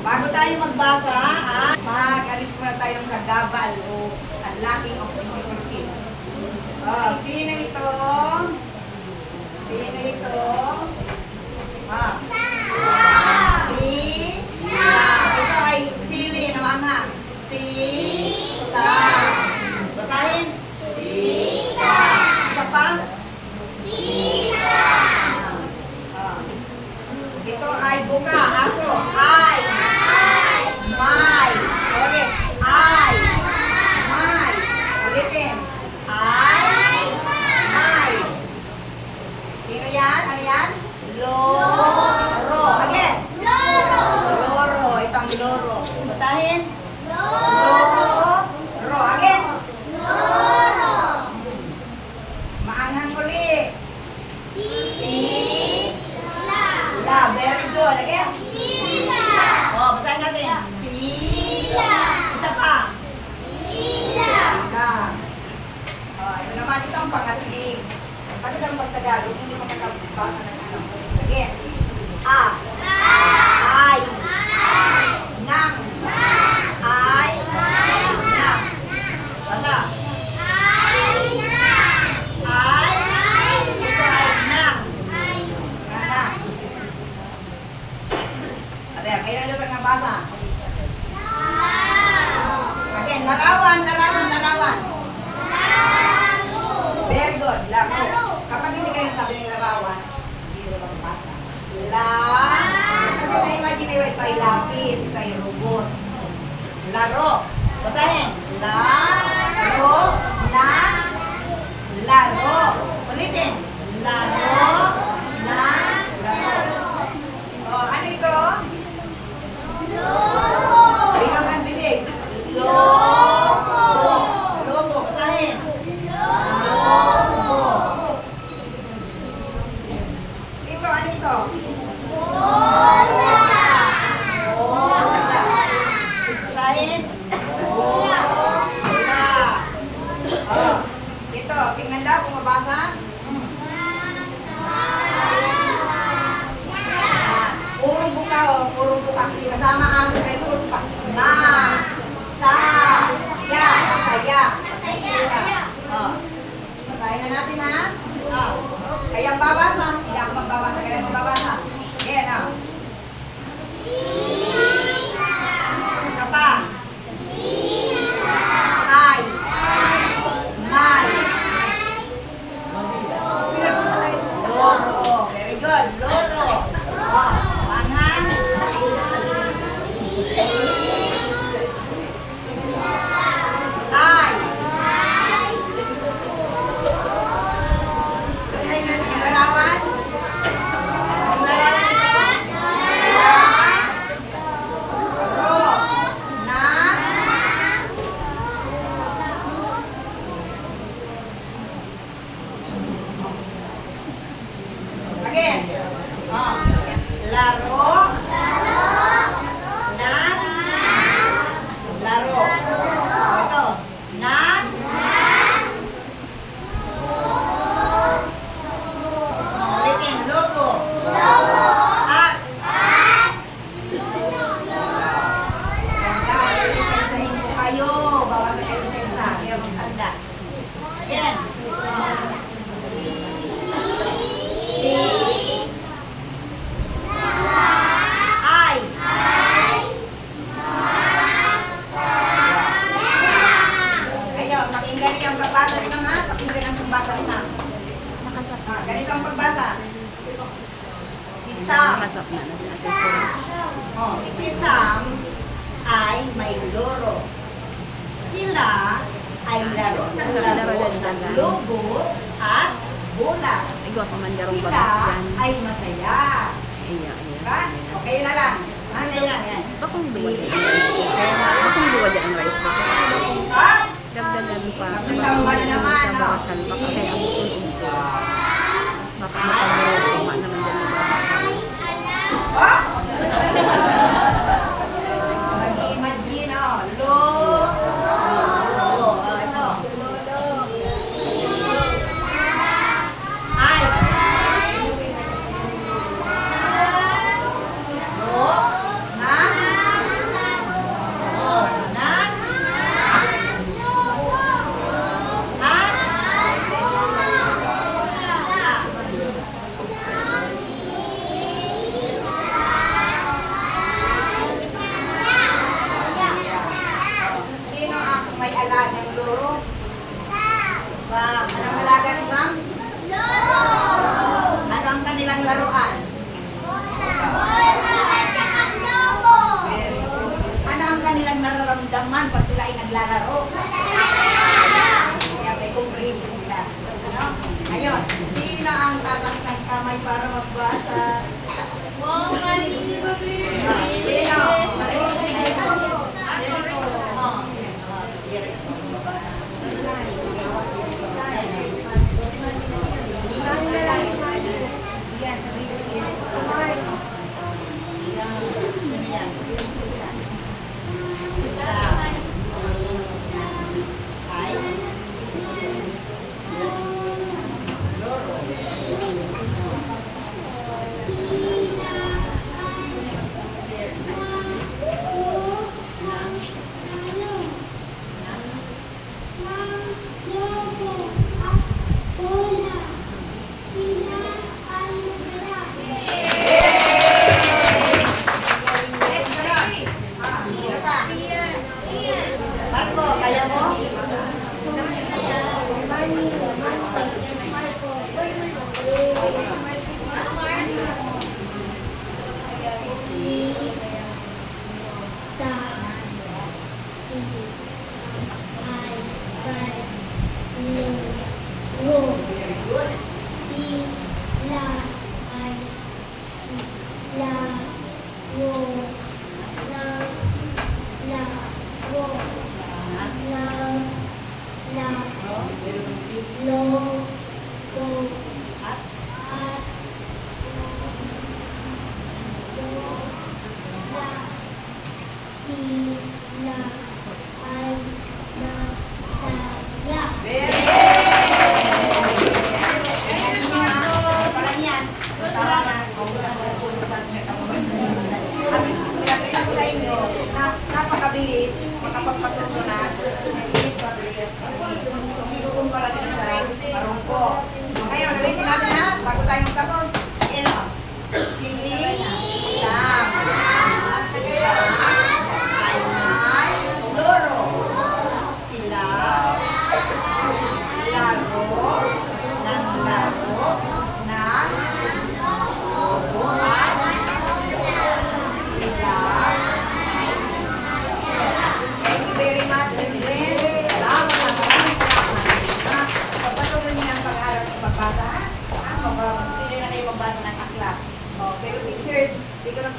Bago tayo magbasa, mag-alis muna tayo sa gabal o unlocking of difficulties. Sino ito? Sino ito? Si ito ay sili naman ha. Si-sa. Basahin. Si-sa. Isa pa? Si-sa. Ito ay buka, aso. Ay. May. Ulit. Ay. May. Ulitin. Ay. May. Sino yan? Ano yan? Loro. Again. Loro. Ito ang loro. Basahin. Loro. Again. Maanghang uli. La. Very good. Again. Basahin natin. Isa pa. Ito naman, ito ang pangatlig. Ano ang pagtagalog? Hindi mo makakabasa ng alam mo. Again. Ay. Nang. Ay. Nang. Basa. Ay. Ito ay nang. Nang. Aber, kayo na naman nga basa. Again, larawan. Very good. Laro. Kapag hindi kayo sabi ng larawan, hindi nyo magbasa. Kasi na-imagine nyo ito ay lapis, ito ay robot. Laro. Basahin. Laro. Na. Laro. Ulitin. Laro. Na. Laro. Ano ito? Bilang ang bibig. Lobo. Lobo. Basahin. Lobo. Ito, ano ito? Bola. Bola. Basahin. Bola. Ito, tingnan daw kung mabasa. Urong buka o, urong buka. Kasama aso may urong pa. Ma. Sa. Ya. Masaya. Masaya. Basahin na natin ha. Kayang babasa. Hindi ako magbabasa. Kayang magbabasa. Yan Isa pa. Ay. May. Loro. Very good. Loro. Panghang. Ay. Ang larawan. Ang larawan ito. Ro. Na. Again. Laro. Na. Laro. Ito. Na. Ulitin. Logo. At. Ganda. Isa-isahin ko kayo. Bawasan kayo sa isa. Kaya magtanda. Again. Ay. Kayo, pakinggan niyo ang pagbasa nito ha. Pakinggan ang pagbasa nito. Ganito ang pagbasa. Si Sam. Si Sam ay may loro. Sila ay laro ng lobo at bola. Sila ay masaya. Diba? Okay na lang. Kayo lang yan. Bakong buwa dyan ang rice ko. Dagdagan pa. Magkakamba na naman. Baka kaya ang bukong-unto. Baka makamuro naman dyan na babakal. Nag-i-imagine, Lo. Ito. Ay. Lo. Na. Sino ang tatas ng kamay para magbasa? Wow, mali. Sino? Marco, kaya mo? Very good. Very napakabilis, makapagpatuto na, bilis pabilis, hindi ko kumpara din sa marungko. Ngayon, ulitin natin ha, bago tayo magtapos. Ayan o. Siling, lam, ay, loro, sila, laro, ng laro, na, lobo, at, sila. Thank you very much, children. Salamat na maraming salamat. Pagpatuloy niyo ang pag-aaral ng pagbasa, ha? Pili na kayo magbasa ng aklat. Pero teachers, di ko lang